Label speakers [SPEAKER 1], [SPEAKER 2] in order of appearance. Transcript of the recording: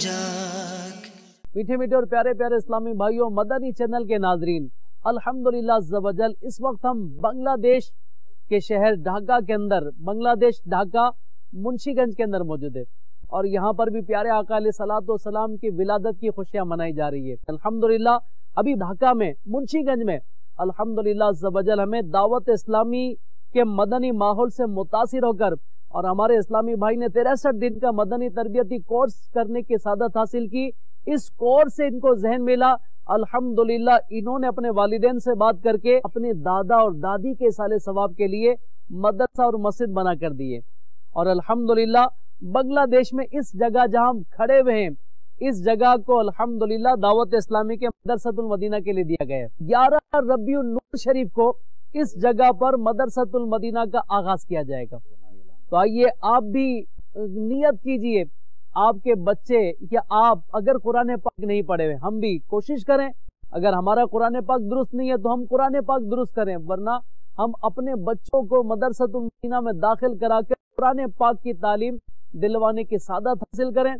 [SPEAKER 1] मीठे मीठे और प्यारे प्यारे इस्लामी भाइयों, मदनी चैनल के नाजरीन, अल्हम्दुलिल्लाह अज़्ज़वजल इस वक्त हम बांग्लादेश के शहर ढाका के अंदर, बांग्लादेश ढाका मुंशीगंज के अंदर मौजूद है और यहाँ पर भी प्यारे आका अलैहिस्सलातु वस्सलाम की विलादत की खुशियां मनाई जा रही है। अल्हम्दुलिल्लाह अभी ढाका में, मुंशीगंज में अल्हम्दुलिल्लाह अज़्ज़वजल हमें दावत इस्लामी के मदनी माहौल से मुतासिर होकर और हमारे इस्लामी भाई ने 63 दिन का मदनी तरबियती कोर्स करने की सादत हासिल की। इस कोर्स से इनको ज़हन मिला, अल्हम्दुलिल्लाह इन्होंने अपने वालिदैन से बात करके अपने दादा और दादी के साले सवाब के लिए मदरसा और मस्जिद बना कर दिए और अल्हम्दुलिल्लाह बांग्लादेश में इस जगह जहां हम खड़े हुए हैं, इस जगह को अल्हम्दुलिल्लाह दावत इस्लामी के मदरसतुल मदीना के लिए दिया गया है। 11 रबीउन नूर शरीफ को इस जगह पर मदरसतुल मदीना का आगाज किया जाएगा। तो आइए आप भी नियत कीजिए, आपके बच्चे या आप अगर कुरान पाक नहीं पढ़े हुए, हम भी कोशिश करें, अगर हमारा कुरान पाक दुरुस्त नहीं है तो हम कुरान पाक दुरुस्त करें, वरना हम अपने बच्चों को मदरसतुल मदीना में दाखिल करा कर कुरान पाक की तालीम दिलवाने की सादत हासिल करें।